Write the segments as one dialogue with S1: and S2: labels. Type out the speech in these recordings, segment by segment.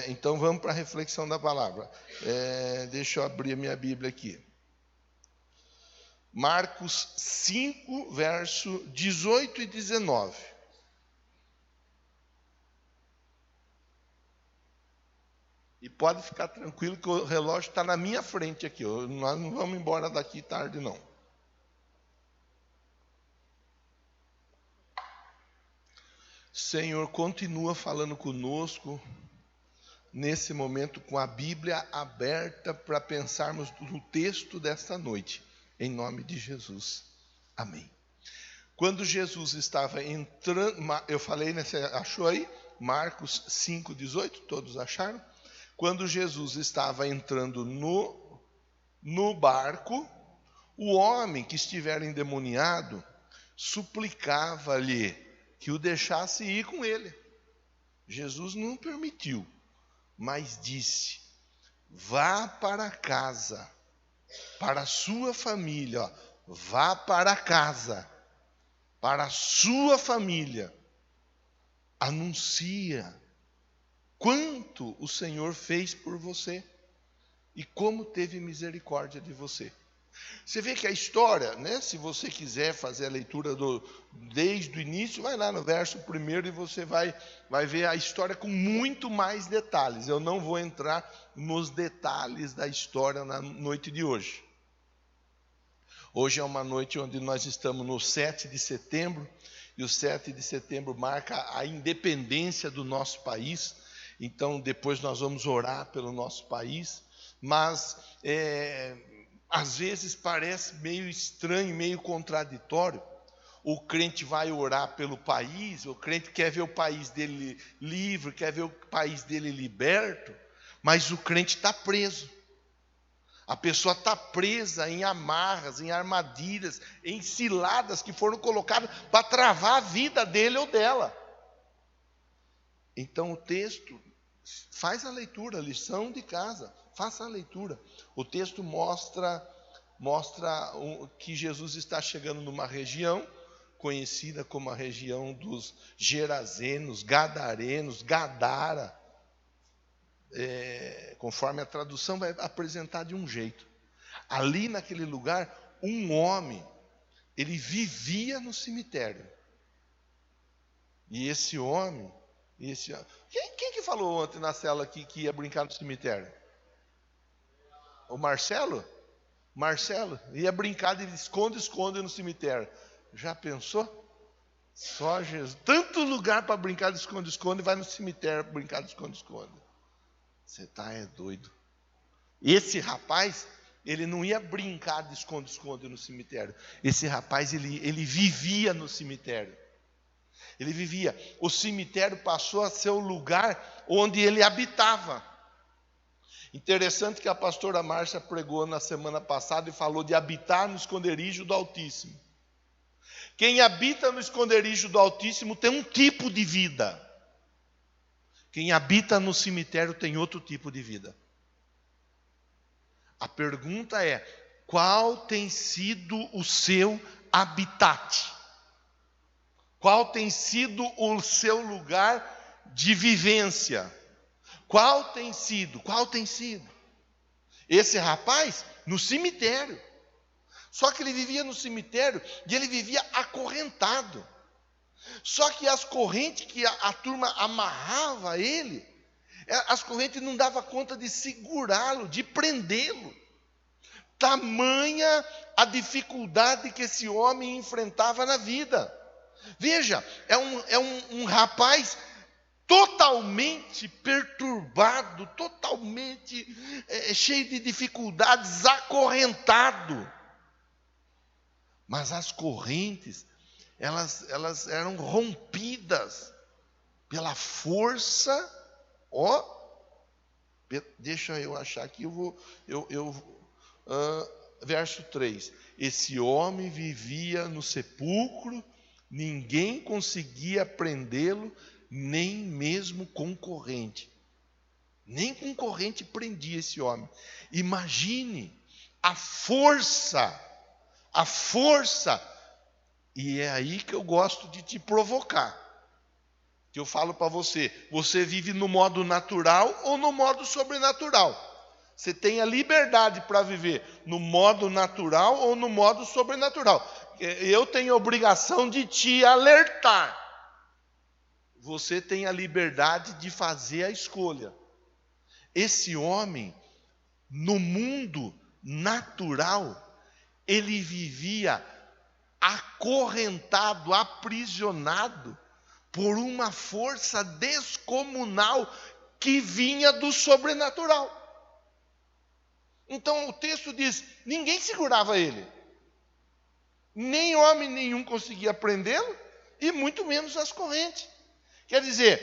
S1: Então vamos para a reflexão da palavra. Deixa eu abrir a minha Bíblia aqui. Marcos 5, verso 18 e 19. E pode ficar tranquilo que o relógio está na minha frente aqui. Nós não vamos embora daqui tarde, não. Senhor, continua falando conosco nesse momento com a Bíblia aberta para pensarmos no texto desta noite. Em nome de Jesus. Amém. Quando Jesus estava entrando, eu falei, né, você achou aí? Marcos 5, 18, todos acharam? Quando Jesus estava entrando no barco, o homem que estivera endemoniado suplicava-lhe que o deixasse ir com ele. Jesus não permitiu, mas disse: vá para casa, para a sua família, vá para casa, para a sua família, anuncia quanto o Senhor fez por você e como teve misericórdia de você. Você vê que a história, né, se você quiser fazer a leitura desde o início, vai lá no verso 1 e você vai ver a história com muito mais detalhes. Eu não vou entrar nos detalhes da história na noite de hoje. Hoje é uma noite onde nós estamos no 7 de setembro, e o 7 de setembro marca a independência do nosso país. Então, depois nós vamos orar pelo nosso país, mas às vezes parece meio estranho, meio contraditório. O crente vai orar pelo país, o crente quer ver o país dele livre, quer ver o país dele liberto, mas o crente está preso. A pessoa está presa em amarras, em armadilhas, em ciladas que foram colocadas para travar a vida dele ou dela. Então o texto, faz a leitura, lição de casa, faça a leitura. O texto mostra que Jesus está chegando numa região conhecida como a região dos Gerazenos, Gadarenos, Gadara. Conforme a tradução vai apresentar de um jeito. Ali naquele lugar, um homem, ele vivia no cemitério. E esse homem, quem que falou ontem na cela aqui que ia brincar no cemitério? O Marcelo? Marcelo ia brincar de esconde-esconde no cemitério. Já pensou? Só Jesus. Tanto lugar para brincar de esconde-esconde, vai no cemitério brincar de esconde-esconde. Você é doido. Esse rapaz, ele não ia brincar de esconde-esconde no cemitério. Esse rapaz, ele vivia no cemitério. Ele vivia. O cemitério passou a ser o lugar onde ele habitava. Interessante que a pastora Márcia pregou na semana passada e falou de habitar no esconderijo do Altíssimo. Quem habita no esconderijo do Altíssimo tem um tipo de vida. Quem habita no cemitério tem outro tipo de vida. A pergunta é: qual tem sido o seu habitat? Qual tem sido o seu lugar de vivência? Qual tem sido? Esse rapaz, no cemitério. Só que ele vivia no cemitério e ele vivia acorrentado. Só que as correntes que a turma amarrava ele, as correntes não davam conta de segurá-lo, de prendê-lo. Tamanha a dificuldade que esse homem enfrentava na vida. Veja, é um rapaz totalmente perturbado, totalmente cheio de dificuldades, acorrentado. Mas as correntes, elas eram rompidas pela força, deixa eu achar aqui, verso 3. Esse homem vivia no sepulcro, ninguém conseguia prendê-lo, nem mesmo com corrente. Nem com corrente prendia esse homem. Imagine a força, e é aí que eu gosto de te provocar. que eu falo para você, você vive no modo natural ou no modo sobrenatural? Você tem a liberdade para viver no modo natural ou no modo sobrenatural. Eu tenho a obrigação de te alertar. Você tem a liberdade de fazer a escolha. Esse homem, no mundo natural, ele vivia acorrentado, aprisionado por uma força descomunal que vinha do sobrenatural. Então o texto diz: ninguém segurava ele, nem homem nenhum conseguia prendê-lo, e muito menos as correntes. Quer dizer,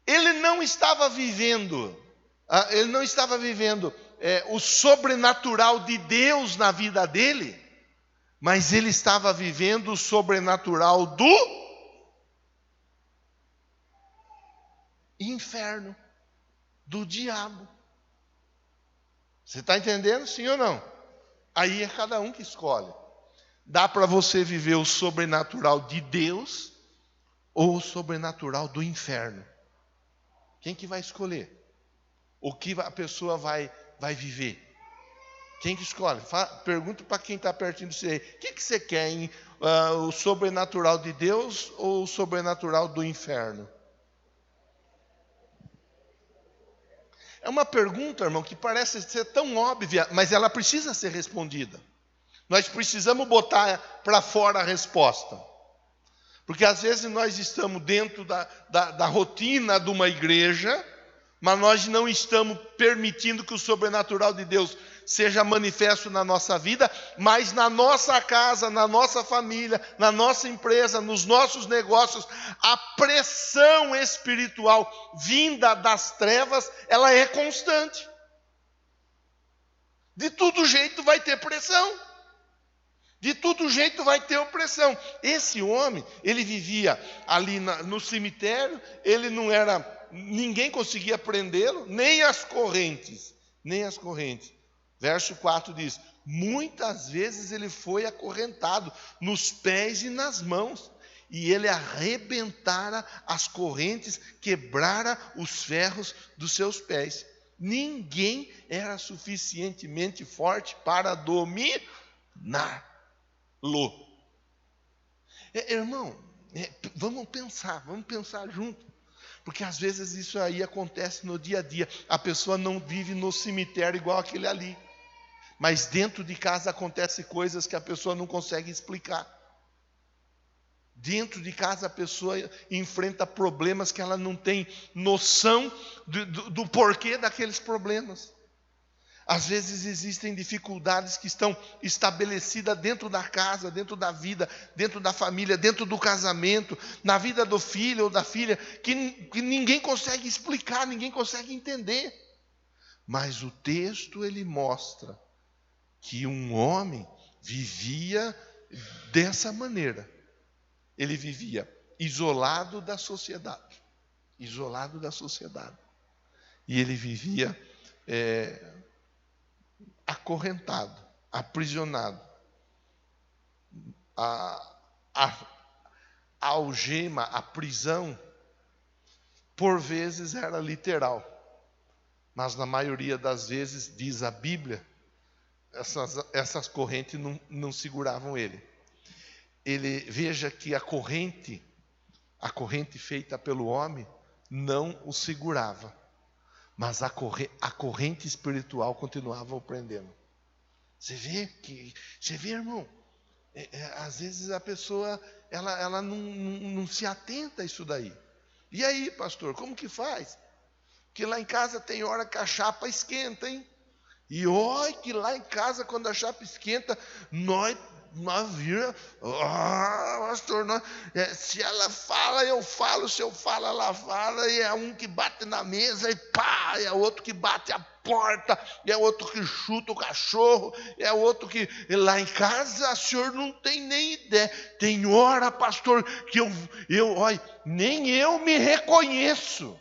S1: ele não estava vivendo o sobrenatural de Deus na vida dele, mas ele estava vivendo o sobrenatural do inferno, do diabo. Você está entendendo, sim ou não? Aí é cada um que escolhe. Dá para você viver o sobrenatural de Deus ou o sobrenatural do inferno. Quem que vai escolher? O que a pessoa vai viver? Quem que escolhe? Pergunta para quem está pertinho de você. O que você quer, hein? O sobrenatural de Deus ou o sobrenatural do inferno? É uma pergunta, irmão, que parece ser tão óbvia, mas ela precisa ser respondida. Nós precisamos botar para fora a resposta. Porque às vezes nós estamos dentro da rotina de uma igreja, mas nós não estamos permitindo que o sobrenatural de Deus seja manifesto na nossa vida, mas na nossa casa, na nossa família, na nossa empresa, nos nossos negócios, a pressão espiritual vinda das trevas, ela é constante. De todo jeito vai ter pressão. De todo jeito vai ter opressão. Esse homem, ele vivia ali no cemitério, ele não era... Ninguém conseguia prendê-lo, nem as correntes. Verso 4 diz: muitas vezes ele foi acorrentado nos pés e nas mãos, e ele arrebentara as correntes, quebrara os ferros dos seus pés. Ninguém era suficientemente forte para dominá-lo. Irmão, vamos pensar junto. Porque às vezes isso aí acontece no dia a dia. A pessoa não vive no cemitério igual aquele ali, mas dentro de casa acontecem coisas que a pessoa não consegue explicar. Dentro de casa a pessoa enfrenta problemas que ela não tem noção do porquê daqueles problemas. Às vezes existem dificuldades que estão estabelecidas dentro da casa, dentro da vida, dentro da família, dentro do casamento, na vida do filho ou da filha, que ninguém consegue explicar, ninguém consegue entender. Mas o texto, ele mostra que um homem vivia dessa maneira. Ele vivia isolado da sociedade. E ele vivia... acorrentado, aprisionado. A algema, a prisão, por vezes era literal, mas na maioria das vezes, diz a Bíblia, essas correntes não seguravam ele. Veja que a corrente feita pelo homem não o segurava, mas a corrente espiritual continuava o prendendo. Você vê, irmão, às vezes a pessoa ela não se atenta a isso daí. E aí, pastor, como que faz? Porque lá em casa tem hora que a chapa esquenta, hein? E olha que lá em casa, quando a chapa esquenta, nós vira, pastor, se ela fala, eu falo, se eu falo, ela fala, e é um que bate na mesa, e pá, é outro que bate a porta, é outro que chuta o cachorro, é outro que... Lá em casa, o senhor não tem nem ideia. Tem hora, pastor, que olha, nem eu me reconheço.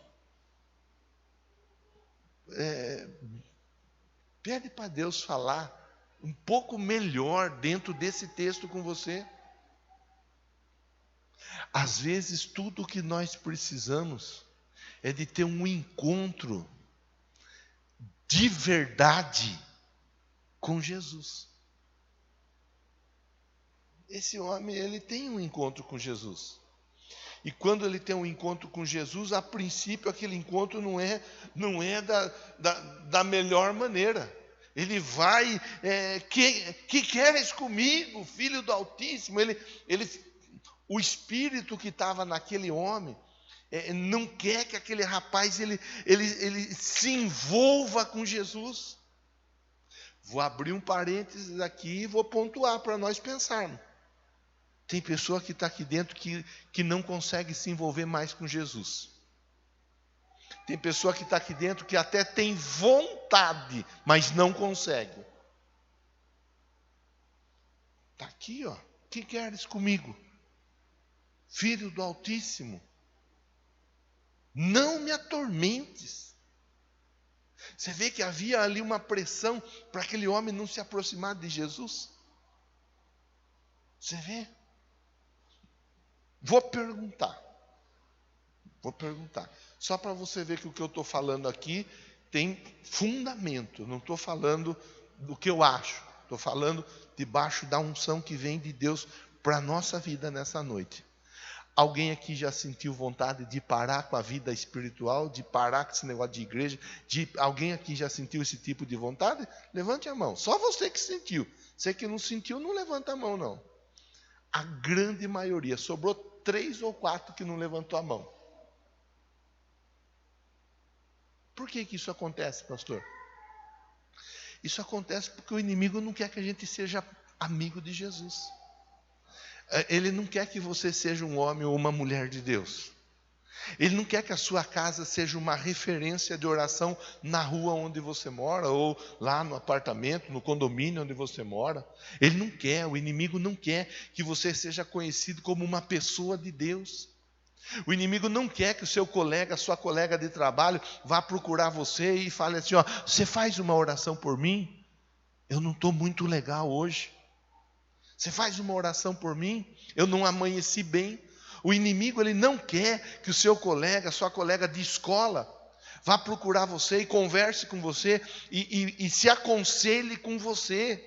S1: Pede para Deus falar um pouco melhor dentro desse texto com você. Às vezes, tudo o que nós precisamos é de ter um encontro de verdade com Jesus. Esse homem, ele tem um encontro com Jesus. E quando ele tem um encontro com Jesus, a princípio aquele encontro não é da melhor maneira. Ele vai, que queres comigo, filho do Altíssimo? O espírito que estava naquele homem não quer que aquele rapaz ele se envolva com Jesus. Vou abrir um parênteses aqui e vou pontuar para nós pensarmos. Tem pessoa que está aqui dentro que não consegue se envolver mais com Jesus. Tem pessoa que está aqui dentro que até tem vontade, mas não consegue. Está aqui, ó. Que queres comigo? Filho do Altíssimo, não me atormentes. Você vê que havia ali uma pressão para aquele homem não se aproximar de Jesus. Você vê? Vou perguntar. Só para você ver que o que eu estou falando aqui tem fundamento. Não estou falando do que eu acho. Estou falando debaixo da unção que vem de Deus para a nossa vida nessa noite. Alguém aqui já sentiu vontade de parar com a vida espiritual, de parar com esse negócio de igreja? Alguém aqui já sentiu esse tipo de vontade? Levante a mão. Só você que sentiu. Você que não sentiu, não levanta a mão, não. A grande maioria. Sobrou 3 ou 4 que não levantou a mão. Por que isso acontece, pastor? Isso acontece porque o inimigo não quer que a gente seja amigo de Jesus. Ele não quer que você seja um homem ou uma mulher de Deus. Ele não quer que a sua casa seja uma referência de oração na rua onde você mora, ou lá no apartamento, no condomínio onde você mora. Ele não quer, o inimigo não quer que você seja conhecido como uma pessoa de Deus. O inimigo não quer que o seu colega, a sua colega de trabalho, vá procurar você e fale assim, ó, você faz uma oração por mim? Eu não estou muito legal hoje. Você faz uma oração por mim? Eu não amanheci bem. O inimigo, ele não quer que o seu colega, a sua colega de escola, vá procurar você e converse com você e se aconselhe com você.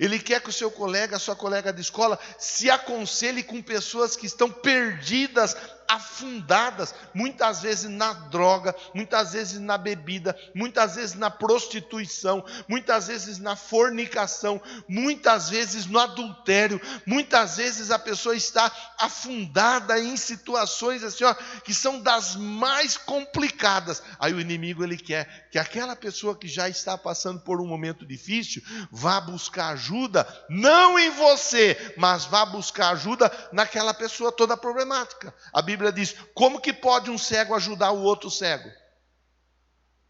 S1: Ele quer que o seu colega, a sua colega de escola, se aconselhe com pessoas que estão perdidas, afundadas, muitas vezes na droga, muitas vezes na bebida, muitas vezes na prostituição, muitas vezes na fornicação, muitas vezes no adultério, muitas vezes a pessoa está afundada em situações assim, ó, que são das mais complicadas. Aí o inimigo, ele quer que aquela pessoa que já está passando por um momento difícil, vá buscar ajuda, não em você, mas vá buscar ajuda naquela pessoa toda problemática. A Bíblia diz, como que pode um cego ajudar o outro cego?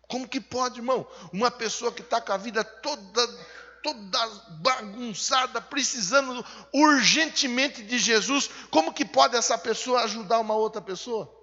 S1: Como que pode, irmão? Uma pessoa que está com a vida toda bagunçada, precisando urgentemente de Jesus, como que pode essa pessoa ajudar uma outra pessoa?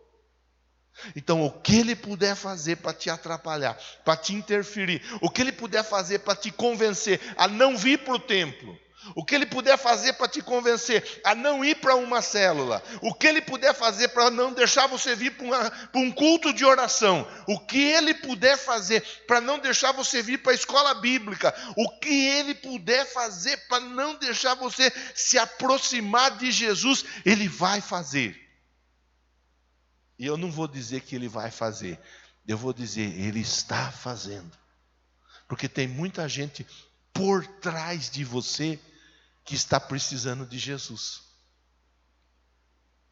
S1: Então, o que ele puder fazer para te atrapalhar, para te interferir, o que ele puder fazer para te convencer a não vir para o templo, o que ele puder fazer para te convencer a não ir para uma célula, o que ele puder fazer para não deixar você vir para um culto de oração, o que ele puder fazer para não deixar você vir para a escola bíblica, o que ele puder fazer para não deixar você se aproximar de Jesus, ele vai fazer. E eu não vou dizer que ele vai fazer, eu vou dizer, ele está fazendo. Porque tem muita gente por trás de você que está precisando de Jesus.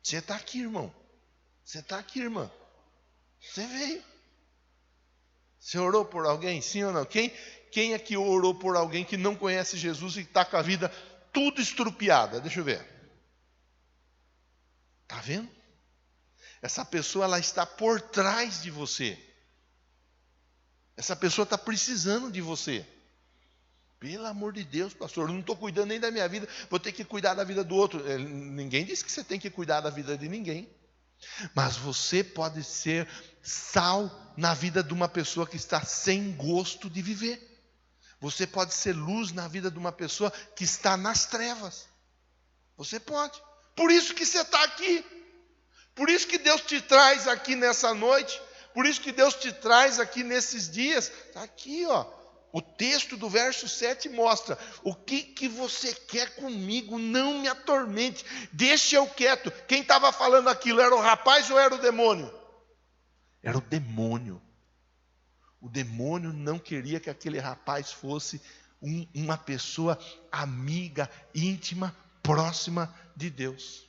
S1: Você está aqui, irmão. Você está aqui, irmã. Você veio. Você orou por alguém, sim ou não? Quem aqui orou por alguém que não conhece Jesus e está com a vida tudo estrupiada? Deixa eu ver. Está vendo? Essa pessoa, ela está por trás de você. Essa pessoa está precisando de você. Pelo amor de Deus, pastor, eu não estou cuidando nem da minha vida, vou ter que cuidar da vida do outro. Ninguém disse que você tem que cuidar da vida de ninguém. Mas você pode ser sal na vida de uma pessoa que está sem gosto de viver. Você pode ser luz na vida de uma pessoa que está nas trevas. Você pode. Por isso que você está aqui. Por isso que Deus te traz aqui nessa noite, por isso que Deus te traz aqui nesses dias. Está aqui, ó. O texto do verso 7 mostra: o que você quer comigo? Não me atormente, deixa eu quieto. Quem estava falando aquilo era o rapaz ou era o demônio? Era o demônio. O demônio não queria que aquele rapaz fosse uma pessoa amiga, íntima, próxima de Deus.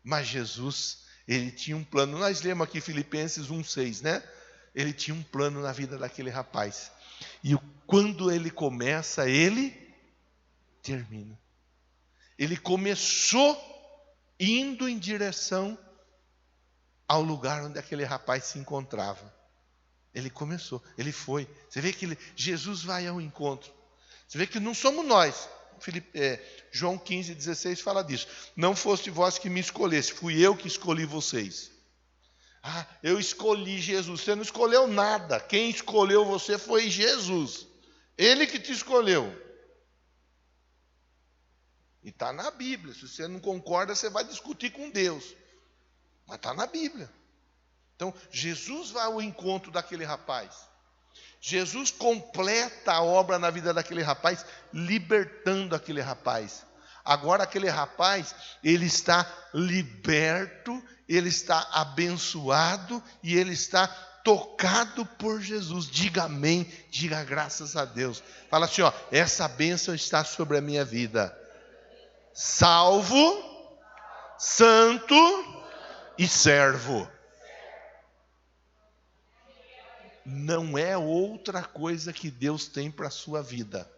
S1: Mas Jesus, ele tinha um plano. Nós lemos aqui Filipenses 1,6, né? Ele tinha um plano na vida daquele rapaz. E quando ele começa, ele termina. Ele começou indo em direção ao lugar onde aquele rapaz se encontrava. Ele começou, ele foi. Você vê que Jesus vai ao encontro. Você vê que não somos nós. João 15,16 fala disso. Não foste vós que me escolheste, fui eu que escolhi vocês. Eu escolhi Jesus. Você não escolheu nada. Quem escolheu você foi Jesus. Ele que te escolheu. E está na Bíblia. Se você não concorda, você vai discutir com Deus. Mas está na Bíblia. Então, Jesus vai ao encontro daquele rapaz. Jesus completa a obra na vida daquele rapaz, libertando aquele rapaz. Agora aquele rapaz, ele está liberto, ele está abençoado e ele está tocado por Jesus. Diga amém, diga graças a Deus. Fala assim, ó, essa bênção está sobre a minha vida. Salvo, santo e servo. Não é outra coisa que Deus tem para a sua vida,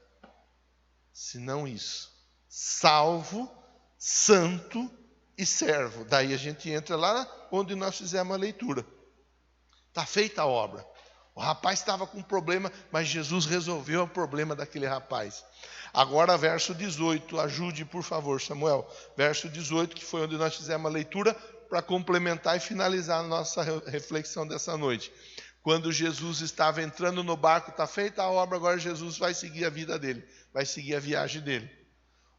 S1: senão isso. Salvo, santo e servo. Daí a gente entra lá onde nós fizemos a leitura. Está feita a obra. O rapaz estava com um problema, mas Jesus resolveu o problema daquele rapaz. Agora verso 18, ajude por favor, Samuel. Verso 18, que foi onde nós fizemos a leitura, para complementar e finalizar a nossa reflexão dessa noite. Quando Jesus estava entrando no barco, está feita a obra, agora Jesus vai seguir a vida dele, vai seguir a viagem dele.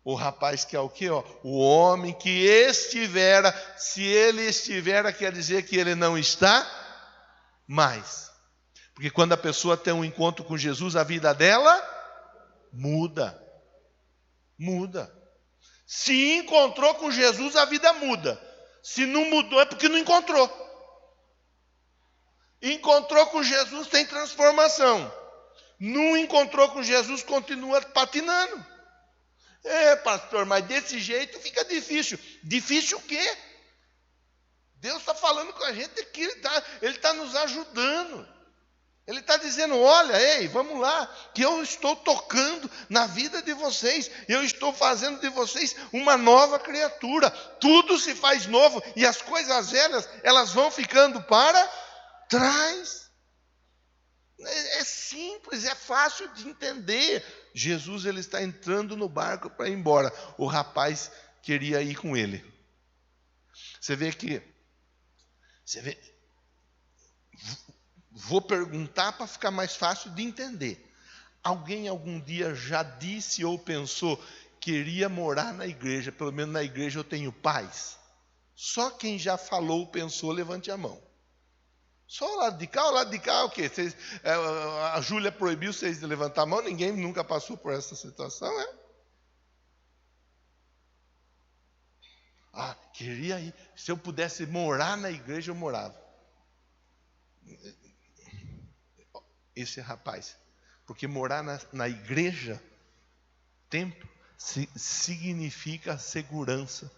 S1: O rapaz que é o quê? O homem que estivera, se ele estivera, quer dizer que ele não está mais. Porque quando a pessoa tem um encontro com Jesus, a vida dela muda. Muda. Se encontrou com Jesus, a vida muda. Se não mudou, é porque não encontrou. Encontrou com Jesus, tem transformação. Não encontrou com Jesus, continua patinando. Pastor, mas desse jeito fica difícil. Difícil o quê? Deus está falando com a gente aqui, Ele está nos ajudando. Ele está dizendo, olha, ei, vamos lá, que eu estou tocando na vida de vocês, eu estou fazendo de vocês uma nova criatura. Tudo se faz novo e as coisas velhas, elas vão ficando para trás. É simples, é fácil de entender. Jesus, ele está entrando no barco para ir embora. O rapaz queria ir com ele. Você vê, vou perguntar para ficar mais fácil de entender. Alguém algum dia já disse ou pensou, queria morar na igreja, pelo menos na igreja eu tenho paz? Só quem já falou ou pensou, levante a mão. Só o lado de cá, o quê? A Júlia proibiu vocês de levantar a mão, ninguém nunca passou por essa situação, queria ir. Se eu pudesse morar na igreja, eu morava. Esse rapaz. Porque morar na igreja, templo, significa segurança,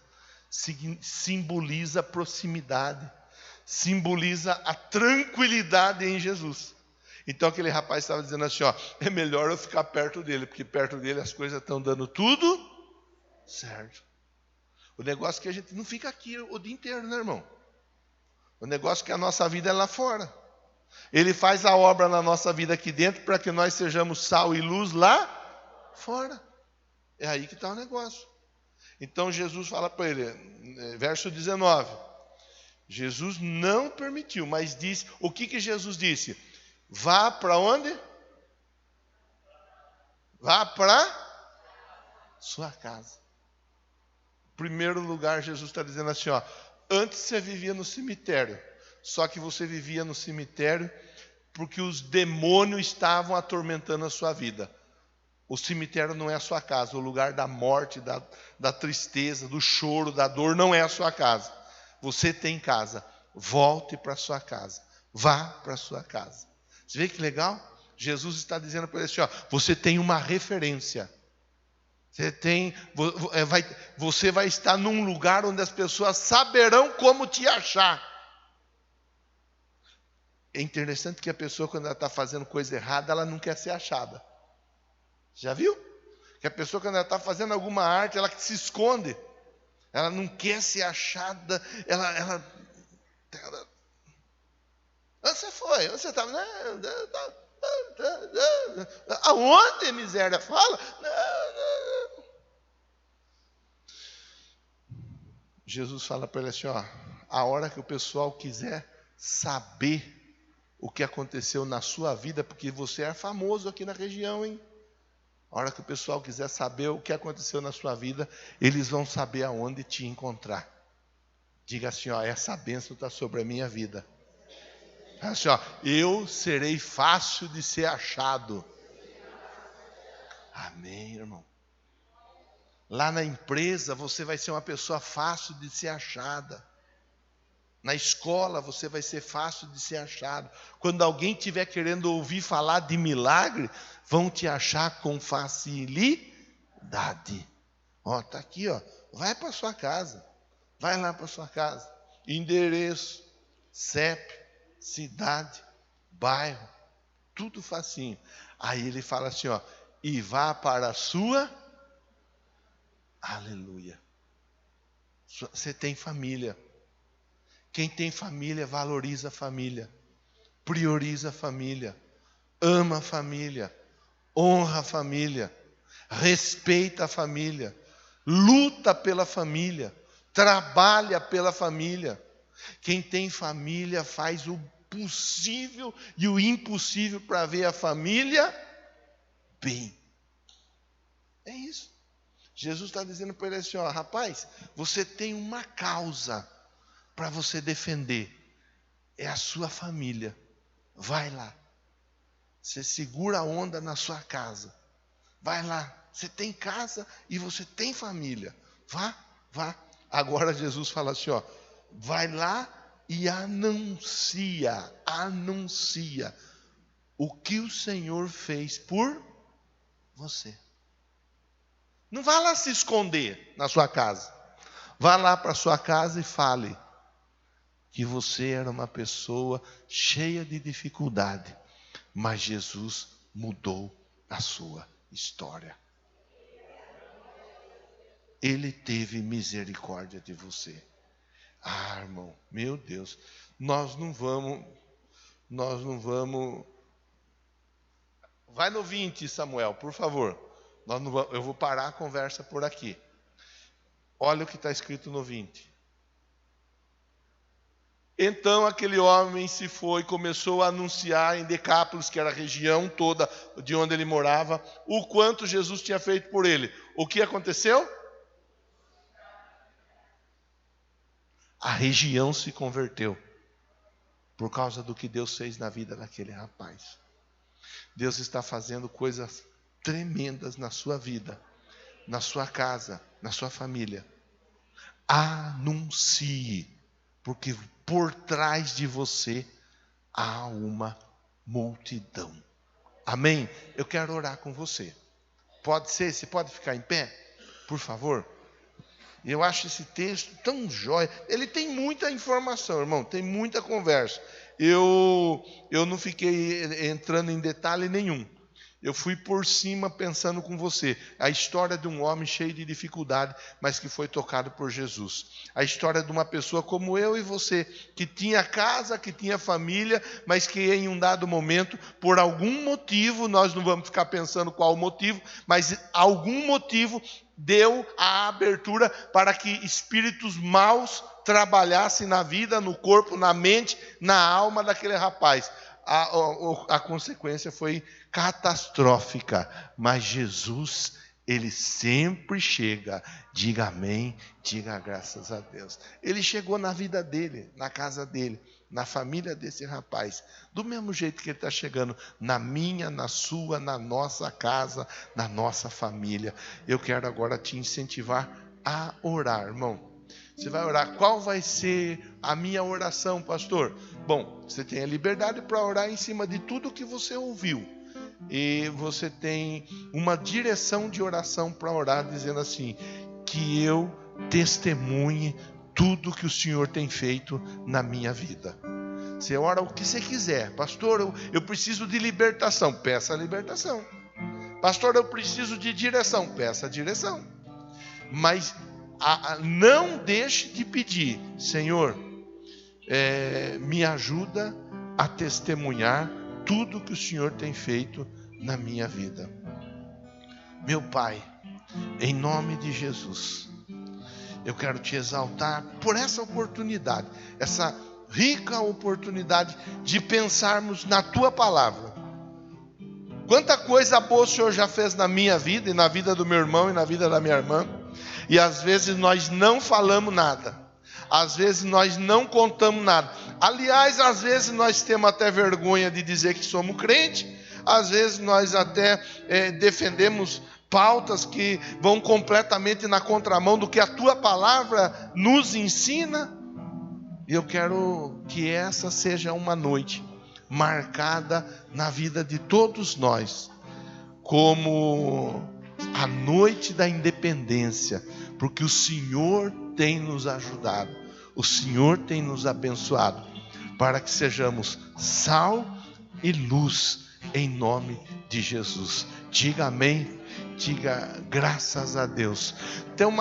S1: simboliza proximidade, simboliza a tranquilidade em Jesus. Então aquele rapaz estava dizendo assim, é melhor eu ficar perto dele, porque perto dele as coisas estão dando tudo certo. O negócio é que a gente não fica aqui o dia inteiro, né, irmão? O negócio é que a nossa vida é lá fora. Ele faz a obra na nossa vida aqui dentro para que nós sejamos sal e luz lá fora. É aí que está o negócio. Então Jesus fala para ele, verso 19. Jesus não permitiu, mas disse, o que Jesus disse? Vá para onde? Vá para sua casa. Em primeiro lugar, Jesus está dizendo assim, Antes você vivia no cemitério, só que você vivia no cemitério porque os demônios estavam atormentando a sua vida. O cemitério não é a sua casa, o lugar da morte, da tristeza, do choro, da dor, não é a sua casa. Você tem casa, volte para a sua casa, vá para a sua casa. Você vê que legal? Jesus está dizendo para ele assim, ó, você tem uma referência. Você vai estar num lugar onde as pessoas saberão como te achar. É interessante que a pessoa, quando ela está fazendo coisa errada, ela não quer ser achada. Já viu? Que a pessoa, quando ela está fazendo alguma arte, ela se esconde. Ela não quer ser achada. Onde você foi? Onde você estava? Aonde, miséria? Fala. Jesus fala para ele assim, ó, a hora que o pessoal quiser saber o que aconteceu na sua vida, porque você é famoso aqui na região, hein? A hora que o pessoal quiser saber o que aconteceu na sua vida, eles vão saber aonde te encontrar. Diga assim, ó, essa bênção está sobre a minha vida. Assim, ó, eu serei fácil de ser achado. Amém, irmão. Lá na empresa você vai ser uma pessoa fácil de ser achada. Na escola você vai ser fácil de ser achado. Quando alguém estiver querendo ouvir falar de milagre, vão te achar com facilidade. Ó, tá aqui, ó. Vai para sua casa. Vai lá para sua casa. Endereço, CEP, cidade, bairro, tudo facinho. Aí ele fala assim, ó, e vá para a sua. Aleluia. Você tem família. Quem tem família valoriza a família, prioriza a família, ama a família, honra a família, respeita a família, luta pela família, trabalha pela família. Quem tem família faz o possível e o impossível para ver a família bem. É isso. Jesus está dizendo para ele assim, ó, rapaz, você tem uma causa para você defender. É a sua família. Vai lá. Você segura a onda na sua casa. Vai lá. Você tem casa e você tem família. Vá. Agora Jesus fala assim, ó, vai lá e anuncia o que o Senhor fez por você. Não vá lá se esconder na sua casa. Vá lá para a sua casa e fale que você era uma pessoa cheia de dificuldade, mas Jesus mudou a sua história. Ele teve misericórdia de você. Ah, irmão, meu Deus, nós não vamos. Vai no 20, Samuel, por favor. Eu vou parar a conversa por aqui. Olha o que está escrito no 20. Então aquele homem se foi e começou a anunciar em Decápolis, que era a região toda de onde ele morava, o quanto Jesus tinha feito por ele. O que aconteceu? A região se converteu por causa do que Deus fez na vida daquele rapaz. Deus está fazendo coisas tremendas na sua vida, na sua casa, na sua família. Anuncie, porque por trás de você há uma multidão. Amém? Eu quero orar com você. Pode ser? Você pode ficar em pé? Por favor. Eu acho esse texto tão jóia. Ele tem muita informação, irmão. Tem muita conversa. Eu não fiquei entrando em detalhe nenhum. Eu fui por cima pensando com você. A história de um homem cheio de dificuldade, mas que foi tocado por Jesus. A história de uma pessoa como eu e você, que tinha casa, que tinha família, mas que em um dado momento, por algum motivo, nós não vamos ficar pensando qual o motivo, mas algum motivo deu a abertura para que espíritos maus trabalhassem na vida, no corpo, na mente, na alma daquele rapaz. A consequência foi catastrófica, mas Jesus Ele sempre chega. Diga amém, diga graças a Deus. Ele chegou na vida dele, na casa dele, na família desse rapaz, do mesmo jeito que ele está chegando na minha, na sua, na nossa casa, na nossa família. Eu quero agora te incentivar a orar, irmão. Você vai orar. Qual vai ser a minha oração, pastor? Bom, você tem a liberdade para orar em cima de tudo que você ouviu. E você tem uma direção de oração para orar, dizendo assim: que eu testemunhe tudo que o Senhor tem feito na minha vida. Você ora o que você quiser. Pastor, eu preciso de libertação. Peça a libertação. Pastor, eu preciso de direção. Peça a direção. Mas não deixe de pedir: Senhor, me ajuda a testemunhar tudo que o Senhor tem feito na minha vida. Meu Pai, em nome de Jesus, eu quero te exaltar por essa oportunidade, essa rica oportunidade de pensarmos na tua palavra. Quanta coisa boa o Senhor já fez na minha vida e na vida do meu irmão e na vida da minha irmã. E às vezes nós não falamos nada. Às vezes nós não contamos nada. Aliás, às vezes nós temos até vergonha de dizer que somos crentes. Às vezes nós até defendemos pautas que vão completamente na contramão do que a tua palavra nos ensina. E eu quero que essa seja uma noite marcada na vida de todos nós como a noite da independência, porque o Senhor tem nos ajudado, o Senhor tem nos abençoado, para que sejamos sal e luz, em nome de Jesus. Diga amém, diga graças a Deus. Tem uma